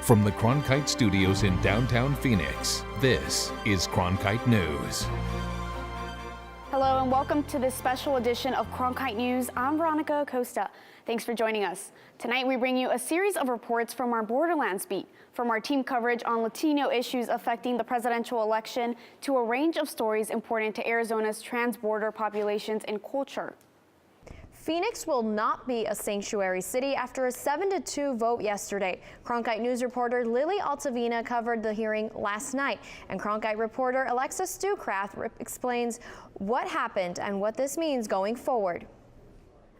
From the Cronkite studios in downtown Phoenix, this is Cronkite News. Hello and welcome to this special edition of Cronkite News. I'm Veronica Acosta. Thanks for joining us. Tonight we bring you a series of reports from our Borderlands beat, from our team coverage on Latino issues affecting the presidential election to a range of stories important to Arizona's trans-border populations and culture. Phoenix will not be a sanctuary city after a 7-2 vote yesterday. Cronkite News reporter Lily Altavina covered the hearing last night, and Cronkite reporter Alexa Stucraft explains what happened and what this means going forward.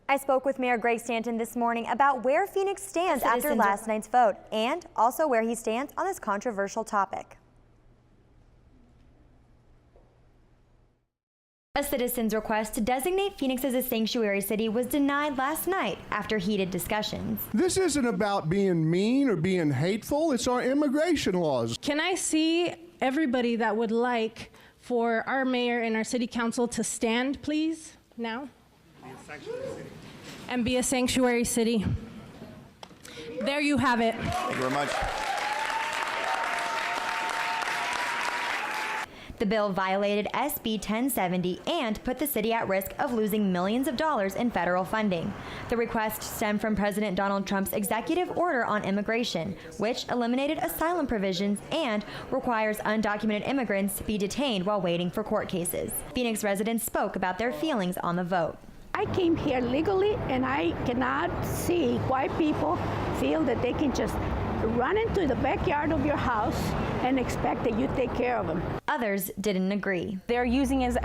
I spoke with Mayor Greg Stanton this morning about where Phoenix stands after last night's vote, and also where he stands on this controversial topic. A citizen's request to designate Phoenix as a sanctuary city was denied last night after heated discussions. This isn't about being mean or being hateful. It's our immigration laws. Can I see everybody that would like for our mayor and our city council to stand, please, now? And be a sanctuary city. There you have it. Thank you very much. The bill violated SB 1070 and put the city at risk of losing millions of dollars in federal funding. The request stemmed from President Donald Trump's executive order on immigration, which eliminated asylum provisions and requires undocumented immigrants to be detained while waiting for court cases. Phoenix residents spoke about their feelings on the vote. I came here legally, and I cannot see why people feel that they can just run into the backyard of your house and expect that you take care of them. Others didn't agree. They're using us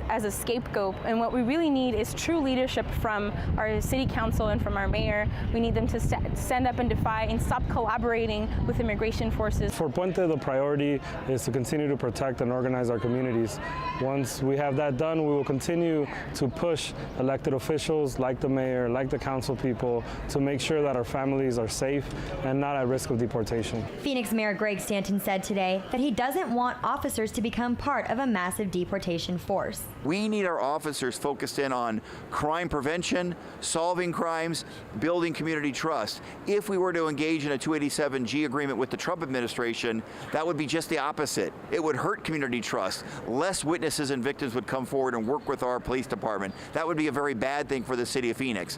as a scapegoat, and what we really need is true leadership from our city council and from our mayor. We need them to stand up and defy and stop collaborating with immigration forces. For Puente, the priority is to continue to protect and organize our communities. Once we have that done, we will continue to push elected officials like the mayor, like the council people, to make sure that our families are safe and not at risk of deportation. Phoenix Mayor Greg Stanton said today that he doesn't want officers to become part of a massive deportation force. We need our officers focused in on crime prevention, solving crimes, building community trust. If we were to engage in a 287G agreement with the Trump administration, that would be just the opposite. It would hurt community trust. Less witnesses and victims would come forward and work with our police department. That would be a very bad thing for the city of Phoenix.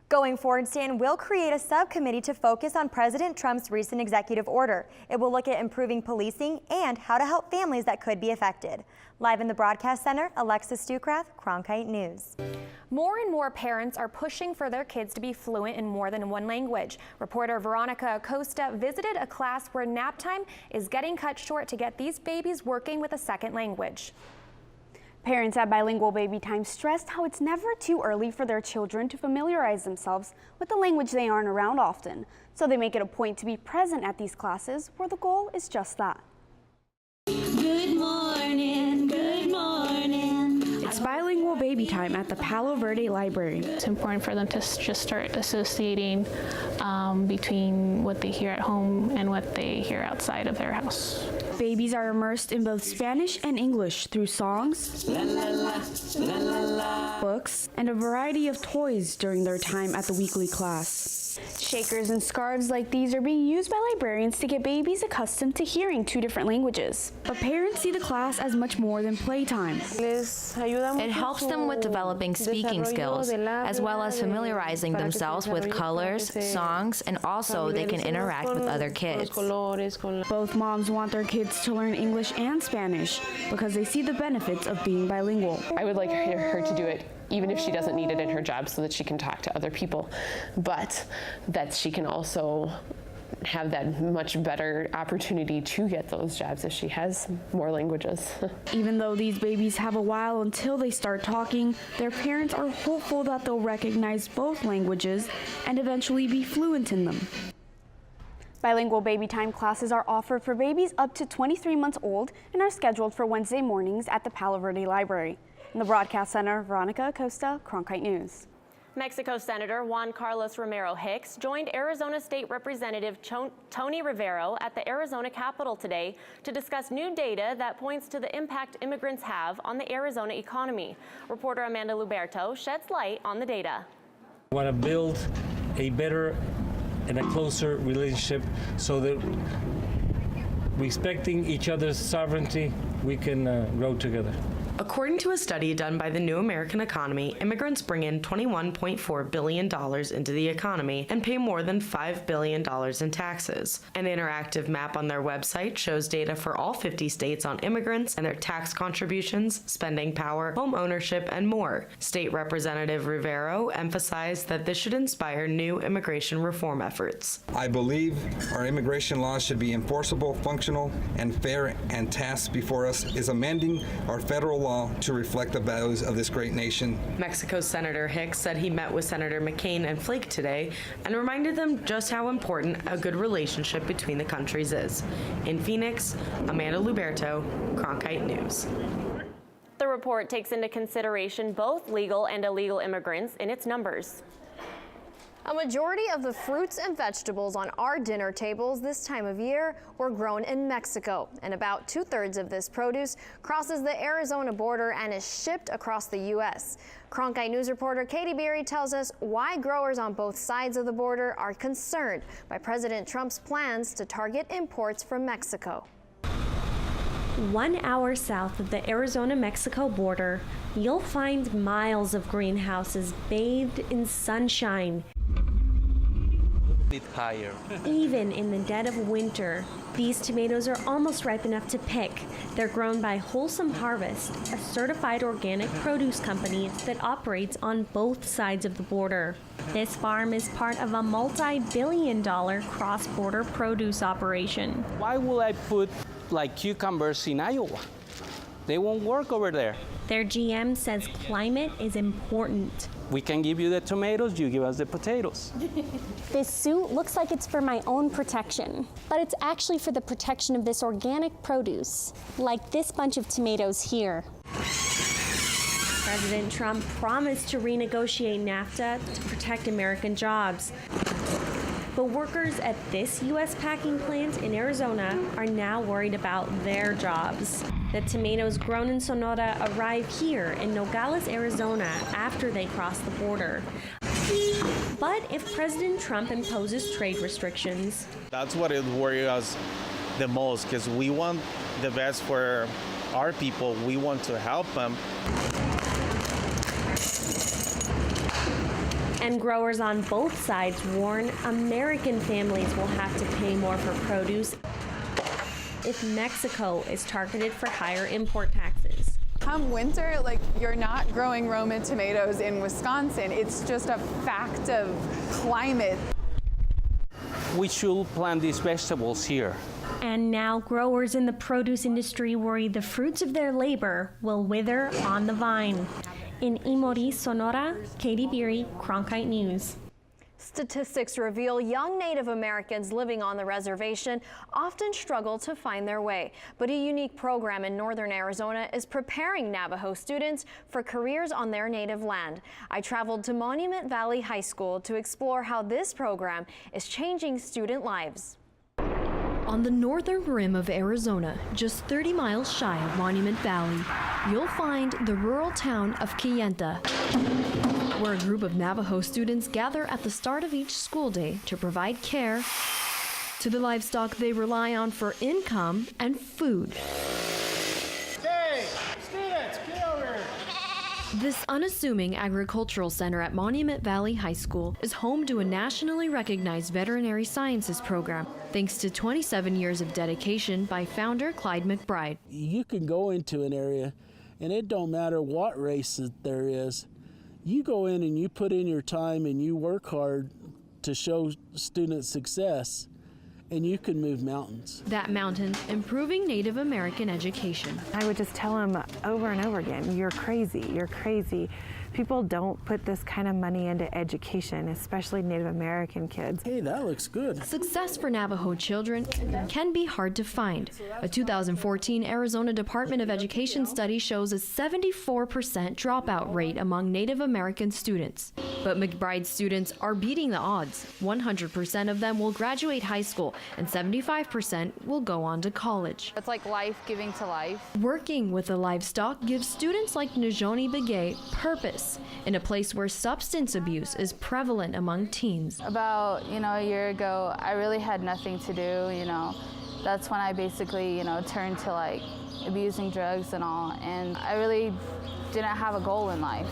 Going forward, Stanton will create a subcommittee to focus on President Trump's recent executive order. It will look at improving policing and how to help families that could be affected. Live in the broadcast center, Alexa Stucraft, Cronkite News. More and more parents are pushing for their kids to be fluent in more than one language. Reporter Veronica Acosta visited a class where nap time is getting cut short to get these babies working with a second language. Parents at Bilingual Baby Time stressed how it's never too early for their children to familiarize themselves with the language they aren't around often. So they make it a point to be present at these classes where the goal is just that. Good morning, good morning. It's Bilingual Baby Time at the Palo Verde Library. It's important for them to just start associating between what they hear at home and what they hear outside of their house. Babies are immersed in both Spanish and English through songs, books, and a variety of toys during their time at the weekly class. Shakers and scarves like these are being used by librarians to get babies accustomed to hearing two different languages. But parents see the class as much more than playtime. It helps them with developing speaking skills, as well as familiarizing themselves with colors, songs, and also they can interact with other kids. Both moms want their kids to learn English and Spanish because they see the benefits of being bilingual. I would like her to do it even if she doesn't need it in her job so that she can talk to other people, but that she can also have that much better opportunity to get those jobs if she has more languages. Even though these babies have a while until they start talking, their parents are hopeful that they'll recognize both languages and eventually be fluent in them. Bilingual Baby Time classes are offered for babies up to 23 months old and are scheduled for Wednesday mornings at the Palo Verde Library. In the broadcast center, Veronica Acosta, Cronkite News. Mexico Senator Juan Carlos Romero Hicks joined Arizona State Representative Tony Rivero at the Arizona Capitol today to discuss new data that points to the impact immigrants have on the Arizona economy. Reporter Amanda Luberto sheds light on the data. We want to build a better and a closer relationship so that respecting each other's sovereignty, we can grow together. According to a study done by the New American Economy, immigrants bring in $21.4 billion into the economy and pay more than $5 billion in taxes. An interactive map on their website shows data for all 50 states on immigrants and their tax contributions, spending power, home ownership, and more. State Representative Rivero emphasized that this should inspire new immigration reform efforts. I believe our immigration laws should be enforceable, functional, and fair, and task before us is amending our federal law to reflect the values of this great nation. Mexico's Senator Hicks said he met with Senator McCain and Flake today and reminded them just how important a good relationship between the countries is. In Phoenix, Amanda Luberto, Cronkite News. The report takes into consideration both legal and illegal immigrants in its numbers. A majority of the fruits and vegetables on our dinner tables this time of year were grown in Mexico, and about 2/3 of this produce crosses the Arizona border and is shipped across the U.S. Cronkite News reporter Katie Beery tells us why growers on both sides of the border are concerned by President Trump's plans to target imports from Mexico. 1 hour south of the Arizona-Mexico border, you'll find miles of greenhouses bathed in sunshine. Higher. Even in the dead of winter, these tomatoes are almost ripe enough to pick. They're grown by Wholesome Harvest, a certified organic produce company that operates on both sides of the border. This farm is part of a multi-billion-dollar cross-border produce operation. Why will I put like cucumbers in Iowa? They won't work over there. Their GM says climate is important. We can give you the tomatoes, you give us the potatoes. This suit looks like it's for my own protection, but it's actually for the protection of this organic produce, like this bunch of tomatoes here. President Trump promised to renegotiate NAFTA to protect American jobs. But workers at this U.S. packing plant in Arizona are now worried about their jobs. The tomatoes grown in Sonora arrive here in Nogales, Arizona after they cross the border. But if President Trump imposes trade restrictions, that's what it worries us the most, because we want the best for our people. We want to help them. And growers on both sides warn American families will have to pay more for produce if Mexico is targeted for higher import taxes. Come winter, like, you're not growing Roma tomatoes in Wisconsin. It's just a fact of climate. We should plant these vegetables here. And now growers in the produce industry worry the fruits of their labor will wither on the vine. In Imori, Sonora, Katie Beery, Cronkite News. Statistics reveal young Native Americans living on the reservation often struggle to find their way. But a unique program in northern Arizona is preparing Navajo students for careers on their native land. I traveled to Monument Valley High School to explore how this program is changing student lives. On the northern rim of Arizona, just 30 miles shy of Monument Valley, you'll find the rural town of Kayenta, where a group of Navajo students gather at the start of each school day to provide care to the livestock they rely on for income and food. Hey, students, get over here. This unassuming agricultural center at Monument Valley High School is home to a nationally recognized veterinary sciences program, thanks to 27 years of dedication by founder Clyde McBride. You can go into an area, and it don't matter what race there is. You go in and you put in your time and you work hard to show student success, and you can move mountains. That mountain, improving Native American education. I would just tell them over and over again, you're crazy, you're crazy. People don't put this kind of money into education, especially Native American kids. Hey, that looks good. Success for Navajo children can be hard to find. A 2014 Arizona Department of Education study shows a 74% dropout rate among Native American students. But McBride's students are beating the odds. 100% of them will graduate high school, and 75% will go on to college. It's like life giving to life. Working with the livestock gives students like Najoni Begay purpose homeless in a place where substance abuse is prevalent among teens. About, a year ago, I really had nothing to do, That's when I basically, turned to like abusing drugs and all, and I really didn't have a goal in life.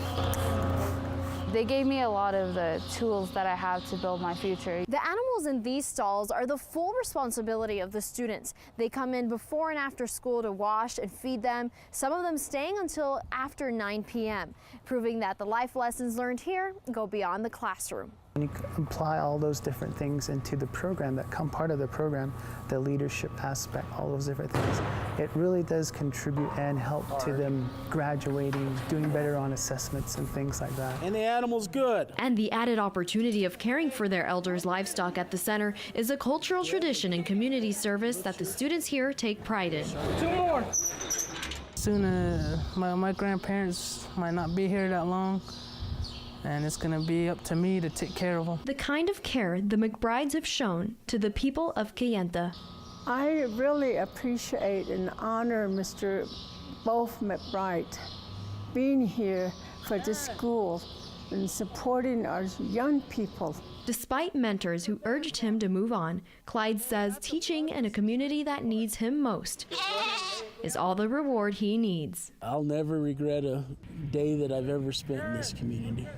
They gave me a lot of the tools that I have to build my future. The animals in these stalls are the full responsibility of the students. They come in before and after school to wash and feed them, some of them staying until after 9 p.m., proving that the life lessons learned here go beyond the classroom. When you apply all those different things into the program that come part of the program, the leadership aspect, all those different things, it really does contribute and help to them graduating, doing better on assessments and things like that. And the animal's good. And the added opportunity of caring for their elders' livestock at the center is a cultural tradition and community service that the students here take pride in. 2 more. Soon my grandparents might not be here that long, and it's going to be up to me to take care of them. The kind of care the McBrides have shown to the people of Kayenta. I really appreciate and honor Mr. Both McBride being here for this school and supporting our young people. Despite mentors who urged him to move on, Clyde says teaching in a community that needs him most is all the reward he needs. I'll never regret a day that I've ever spent in this community.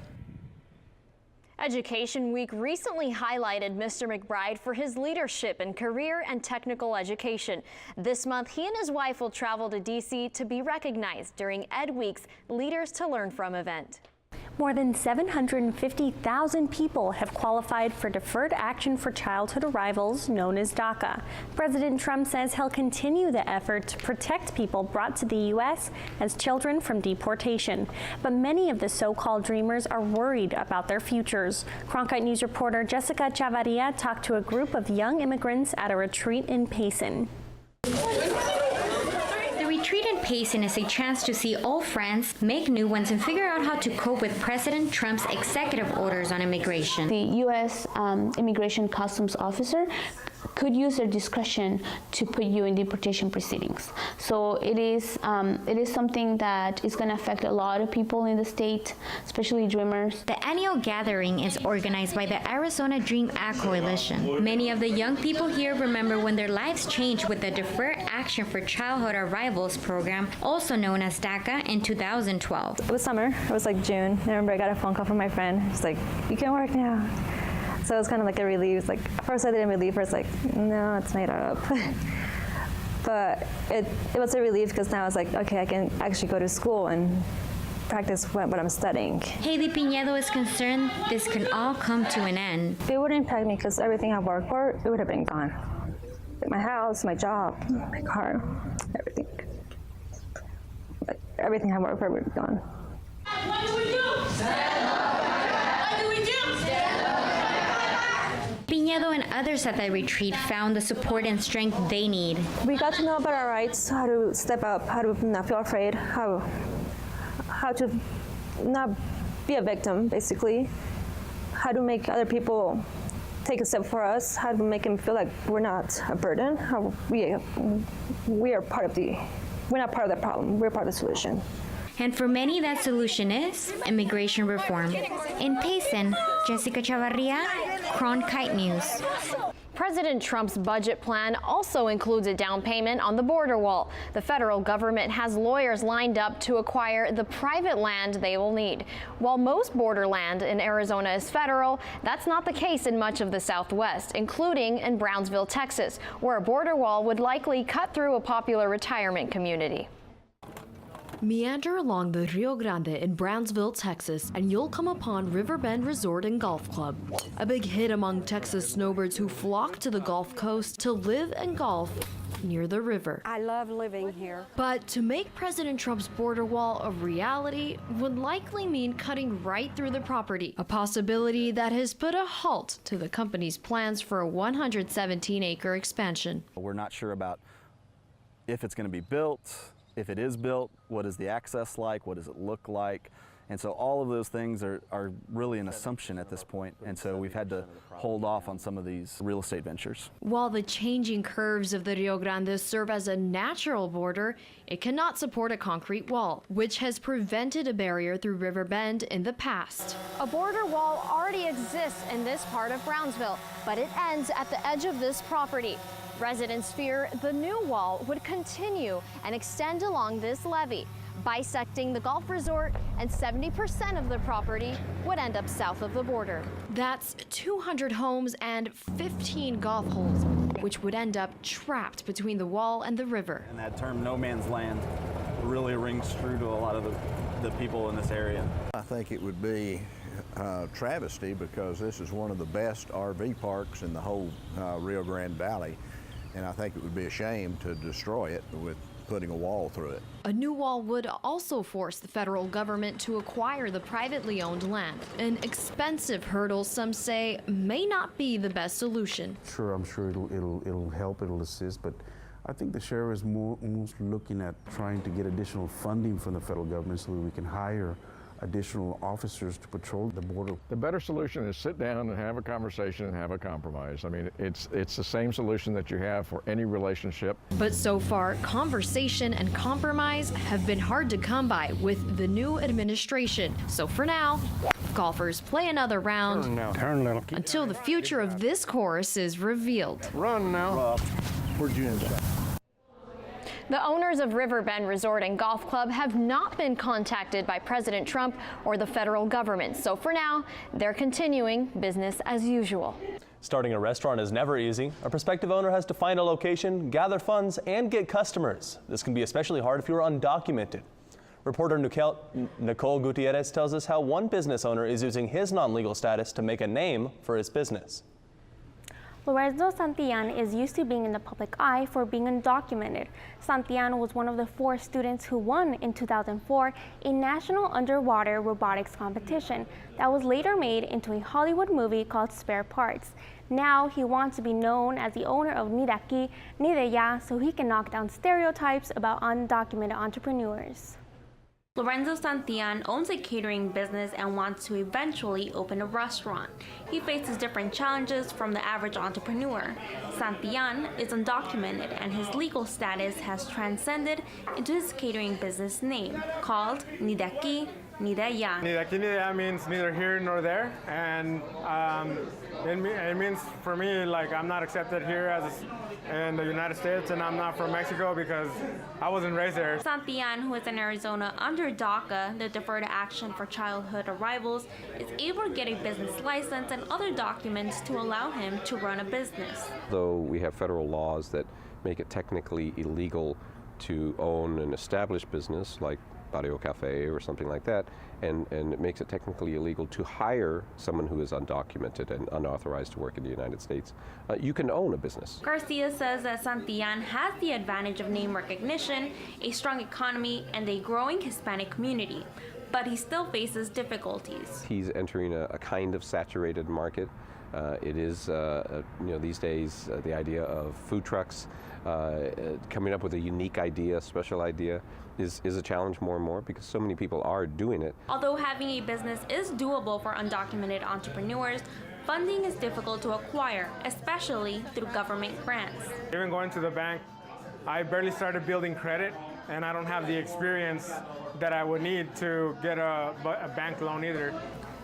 Education Week recently highlighted Mr. McBride for his leadership in career and technical education. This month, he and his wife will travel to D.C. to be recognized during Ed Week's Leaders to Learn From event. More than 750,000 people have qualified for Deferred Action for Childhood Arrivals, known as DACA. President Trump says he'll continue the effort to protect people brought to the U.S. as children from deportation. But many of the so-called dreamers are worried about their futures. Cronkite News reporter Jessica Chavarria talked to a group of young immigrants at a retreat in Payson. The retreat in Payson is a chance to see old friends, make new ones, and figure out how to cope with President Trump's executive orders on immigration. The U.S. Immigration Customs officer could use their discretion to put you in deportation proceedings. So it is something that is going to affect a lot of people in the state, especially dreamers. The annual gathering is organized by the Arizona Dream Act Coalition. Many of the young people here remember when their lives changed with the Deferred Action for Childhood Arrivals program, also known as DACA, in 2012. It was summer. It was like June. I remember I got a phone call from my friend. She's like, "You can work now." So it was kind of like a relief. It's like, at first I didn't believe her. It's like, no, it's made up. But it was a relief because now it's like, okay, I can actually go to school and practice what I'm studying. Haley Pinedo is concerned this can all come to an end. It would impact me because everything I worked for, it would have been gone. My house, my job, my car, everything. Like, everything I worked for would be gone. What do we do? Stand up! What do we do? Stand up! Pinedo and others at the retreat found the support and strength they need. We got to know about our rights, how to step up, how to not feel afraid, how to not be a victim, basically, how to make other people take a step for us, how to make them feel like we're not a burden, how we are part of we're not part of the problem, we're part of the solution. And for many, that solution is immigration reform. In Payson, Jessica Chavarria, Cronkite News. President Trump's budget plan also includes a down payment on the border wall. The federal government has lawyers lined up to acquire the private land they will need. While most border land in Arizona is federal, that's not the case in much of the Southwest, including in Brownsville, Texas, where a border wall would likely cut through a popular retirement community. Meander along the Rio Grande in Brownsville, Texas, and you'll come upon Riverbend Resort and Golf Club, a big hit among Texas snowbirds who flock to the Gulf Coast to live and golf near the river. I love living here. But to make President Trump's border wall a reality would likely mean cutting right through the property, a possibility that has put a halt to the company's plans for a 117-acre expansion. We're not sure about if it's going to be built. If it is built, what is the access like? What does it look like? And so all of those things are really an assumption at this point. And so we've had to hold off on some of these real estate ventures. While the changing curves of the Rio Grande serve as a natural border, it cannot support a concrete wall, which has prevented a barrier through River Bend in the past. A border wall already exists in this part of Brownsville, but it ends at the edge of this property. Residents fear the new wall would continue and extend along this levee, bisecting the golf resort, and 70% of the property would end up south of the border. That's 200 homes and 15 golf holes, which would end up trapped between the wall and the river. And that term no man's land really rings true to a lot of the people in this area. I think it would be travesty because this is one of the best RV parks in the whole Rio Grande Valley, and I think it would be a shame to destroy it with putting a wall through it. A new wall would also force the federal government to acquire the privately owned land, an expensive hurdle some say may not be the best solution. Sure, I'm sure it'll help, it'll assist, but I think the sheriff is most looking at trying to get additional funding from the federal government so that we can hire additional officers to patrol the border. The better solution is sit down and have a conversation and have a compromise. I mean, it's the same solution that you have for any relationship. But so far, conversation and compromise have been hard to come by with the new administration. So for now, golfers play another round until the future of this course is revealed. Run now. Where'd you end up? The owners of River Bend Resort and Golf Club have not been contacted by President Trump or the federal government. So for now, they're continuing business as usual. Starting a restaurant is never easy. A prospective owner has to find a location, gather funds, and get customers. This can be especially hard if you're undocumented. Reporter Nicole Gutierrez tells us how one business owner is using his non-legal status to make a name for his business. Lorenzo Santillan is used to being in the public eye for being undocumented. Santillan was one of the 4 students who won in 2004 a national underwater robotics competition that was later made into a Hollywood movie called Spare Parts. Now he wants to be known as the owner of Ni de Aquí, Ni de Allá, so he can knock down stereotypes about undocumented entrepreneurs. Lorenzo Santillan owns a catering business and wants to eventually open a restaurant. He faces different challenges from the average entrepreneur. Santillan is undocumented and his legal status has transcended into his catering business name, called Ni de Aquí, Ni de Allá. Ni de Aquí, Ni de Allá means neither here nor there, and it means for me, like, I'm not accepted here in the United States, and I'm not from Mexico because I wasn't raised there. Santillan, who is in Arizona under DACA, the Deferred Action for Childhood Arrivals, is able to get a business license and other documents to allow him to run a business. Though we have federal laws that make it technically illegal to own an established business like Barrio Cafe or something like that, and it makes it technically illegal to hire someone who is undocumented and unauthorized to work in the United States. You can own a business. Garcia says that Santillan has the advantage of name recognition, a strong economy, and a growing Hispanic community, but he still faces difficulties. He's entering a kind of saturated market. It is, these days, the idea of food trucks, coming up with a unique idea, special idea, is a challenge more and more because so many people are doing it. Although having a business is doable for undocumented entrepreneurs, funding is difficult to acquire, especially through government grants. Even going to the bank, I barely started building credit, and I don't have the experience that I would need to get a bank loan either.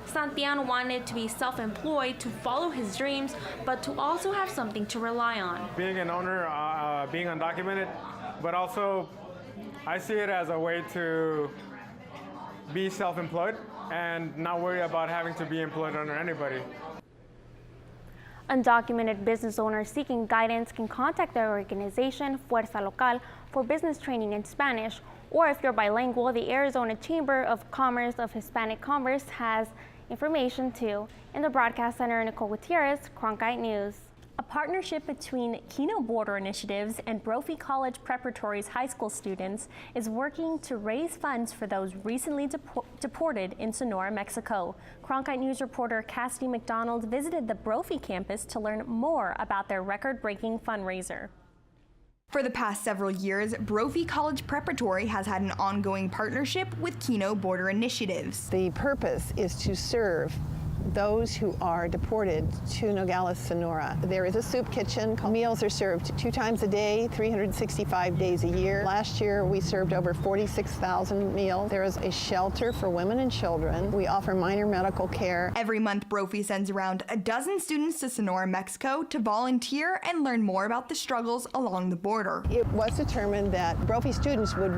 Santillan wanted to be self-employed to follow his dreams, but to also have something to rely on. Being an owner, being undocumented, but also I see it as a way to be self-employed and not worry about having to be employed under anybody. Undocumented business owners seeking guidance can contact their organization, Fuerza Local, for business training in Spanish, or if you're bilingual, the Arizona Chamber of Commerce of Hispanic Commerce has information too. In the broadcast center, Nicole Gutierrez, Cronkite News. A partnership between Keno Border Initiatives and Brophy College Preparatory's high school students is working to raise funds for those recently deported in Sonora, Mexico. Cronkite News reporter Cassidy McDonald visited the Brophy campus to learn more about their record-breaking fundraiser. For the past several years, Brophy College Preparatory has had an ongoing partnership with Keno Border Initiatives. The purpose is to serve those who are deported to Nogales, Sonora. There is a soup kitchen. Meals are served 2 times a day, 365 days a year. Last year, we served over 46,000 meals. There is a shelter for women and children. We offer minor medical care. Every month, Brophy sends around a dozen students to Sonora, Mexico to volunteer and learn more about the struggles along the border. It was determined that Brophy students would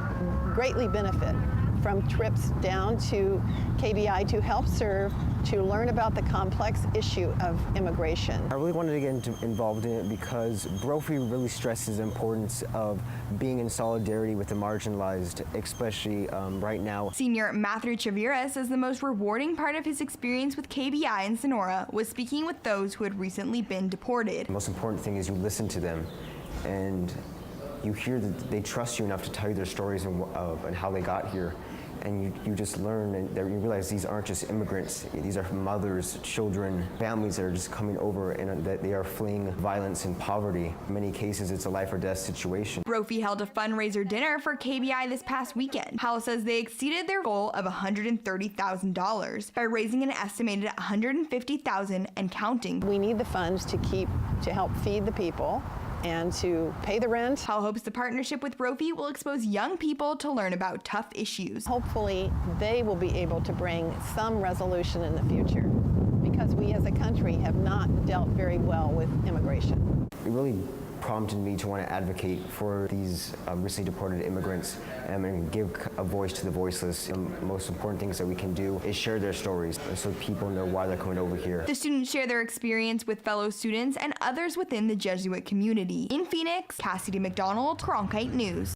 greatly benefit from trips down to KBI to help serve, to learn about the complex issue of immigration. I really wanted to get involved in it because Brophy really stresses the importance of being in solidarity with the marginalized, especially right now. Senior Matthew Chavira says the most rewarding part of his experience with KBI in Sonora was speaking with those who had recently been deported. The most important thing is you listen to them and you hear that they trust you enough to tell you their stories and how they got here. And you just learn and you realize these aren't just immigrants. These are mothers, children, families that are just coming over and that they are fleeing violence and poverty. In many cases, it's a life or death situation. Brophy held a fundraiser dinner for KBI this past weekend. Howell says they exceeded their goal of $130,000 by raising an estimated $150,000 and counting. We need the funds to help feed the people and to pay the rent. Howell hopes the partnership with Brophy will expose young people to learn about tough issues. Hopefully, they will be able to bring some resolution in the future because we as a country have not dealt very well with immigration. It really prompted me to want to advocate for these recently deported immigrants and give a voice to the voiceless. The most important things that we can do is share their stories so people know why they're coming over here. The students share their experience with fellow students and others within the Jesuit community. In Phoenix, Cassidy McDonald, Cronkite News.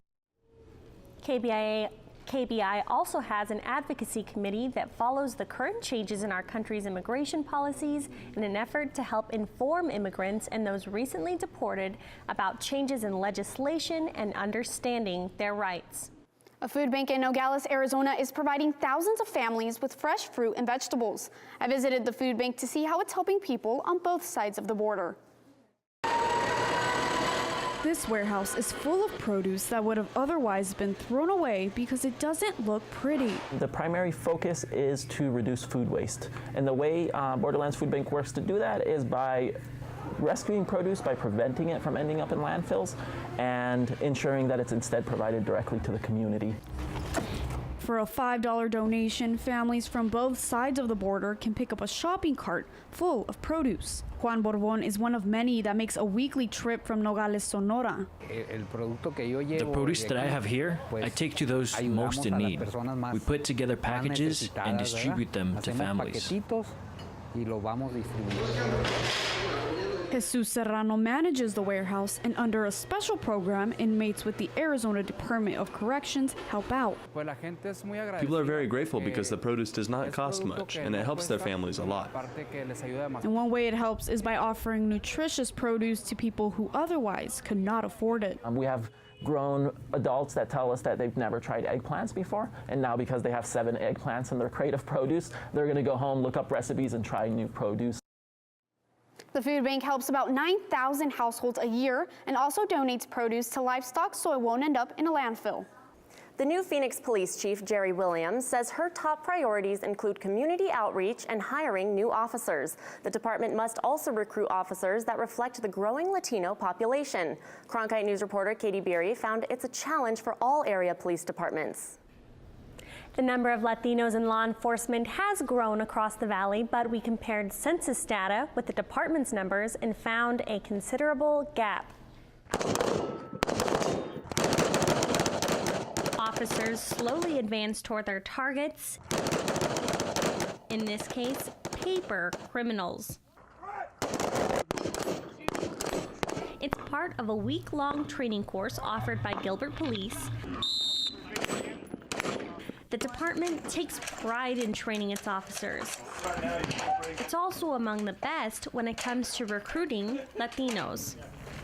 KBI also has an advocacy committee that follows the current changes in our country's immigration policies in an effort to help inform immigrants and those recently deported about changes in legislation and understanding their rights. A food bank in Nogales, Arizona is providing thousands of families with fresh fruit and vegetables. I visited the food bank to see how it's helping people on both sides of the border. This warehouse is full of produce that would have otherwise been thrown away because it doesn't look pretty. The primary focus is to reduce food waste. And the way Borderlands Food Bank works to do that is by rescuing produce, by preventing it from ending up in landfills, and ensuring that it's instead provided directly to the community. For a $5 donation, families from both sides of the border can pick up a shopping cart full of produce. Juan Borbon is one of many that makes a weekly trip from Nogales, Sonora. The produce that I have here, I take to those most in need. We put together packages and distribute them to families. Jesus Serrano manages the warehouse, and under a special program, inmates with the Arizona Department of Corrections help out. People are very grateful because the produce does not cost much, and it helps their families a lot. And one way it helps is by offering nutritious produce to people who otherwise could not afford it. We have grown adults that tell us that they've never tried eggplants before, and now because they have 7 eggplants in their crate of produce, they're going to go home, look up recipes, and try new produce. The food bank helps about 9,000 households a year and also donates produce to livestock so it won't end up in a landfill. The new Phoenix Police Chief, Jerry Williams, says her top priorities include community outreach and hiring new officers. The department must also recruit officers that reflect the growing Latino population. Cronkite News reporter Katie Beery found it's a challenge for all area police departments. The number of Latinos in law enforcement has grown across the valley, but we compared census data with the department's numbers and found a considerable gap. Officers slowly advance toward their targets, in this case, paper criminals. It's part of a week-long training course offered by Gilbert Police. The department takes pride in training its officers. It's also among the best when it comes to recruiting Latinos.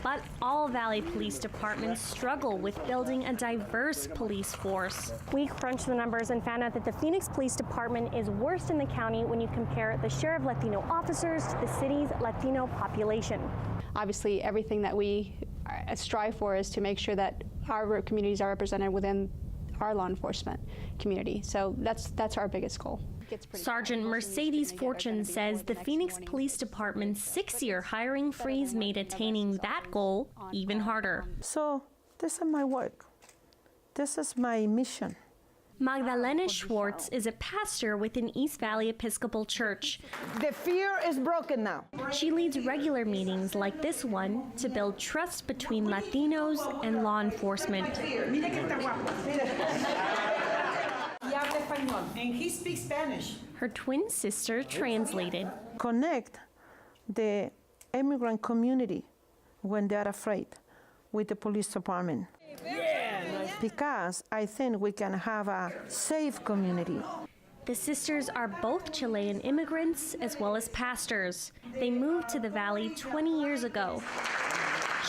But all Valley Police Departments struggle with building a diverse police force. We crunched the numbers and found out that the Phoenix Police Department is worst in the county when you compare the share of Latino officers to the city's Latino population. Obviously, everything that we strive for is to make sure that our communities are represented within our law enforcement community. So that's our biggest goal. Sergeant Mercedes Fortune says the Phoenix Police Department's 6-year hiring freeze made attaining that goal even harder. So this is my work. This is my mission. Magdalena Schwartz is a pastor within East Valley Episcopal Church. The fear is broken now. She leads regular meetings like this one to build trust between Latinos and law enforcement. And he speaks Spanish. Her twin sister translated. Connect the immigrant community when they're afraid with the police department. Because I think we can have a safe community. The sisters are both Chilean immigrants as well as pastors. They moved to the Valley 20 years ago.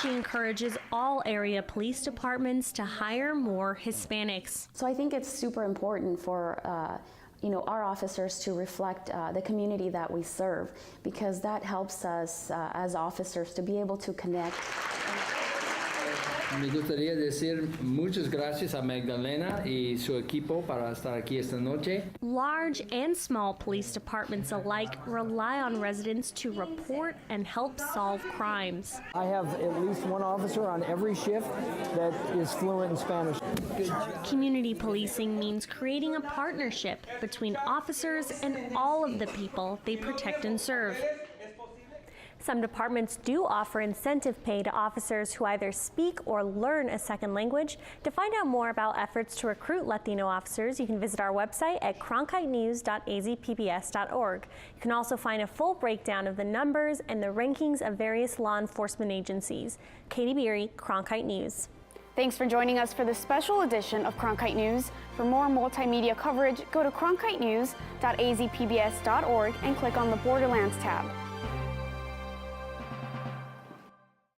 She encourages all area police departments to hire more Hispanics. So I think it's super important for our officers to reflect the community that we serve, because that helps us as officers to be able to connect. Me gustaría decir muchas gracias a Magdalena y su equipo para estar aquí esta noche. Large and small police departments alike rely on residents to report and help solve crimes. I have at least one officer on every shift that is fluent in Spanish. Community policing means creating a partnership between officers and all of the people they protect and serve. Some departments do offer incentive pay to officers who either speak or learn a second language. To find out more about efforts to recruit Latino officers, you can visit our website at cronkitenews.azpbs.org. You can also find a full breakdown of the numbers and the rankings of various law enforcement agencies. Katie Beery, Cronkite News. Thanks for joining us for this special edition of Cronkite News. For more multimedia coverage, go to cronkitenews.azpbs.org and click on the Borderlands tab.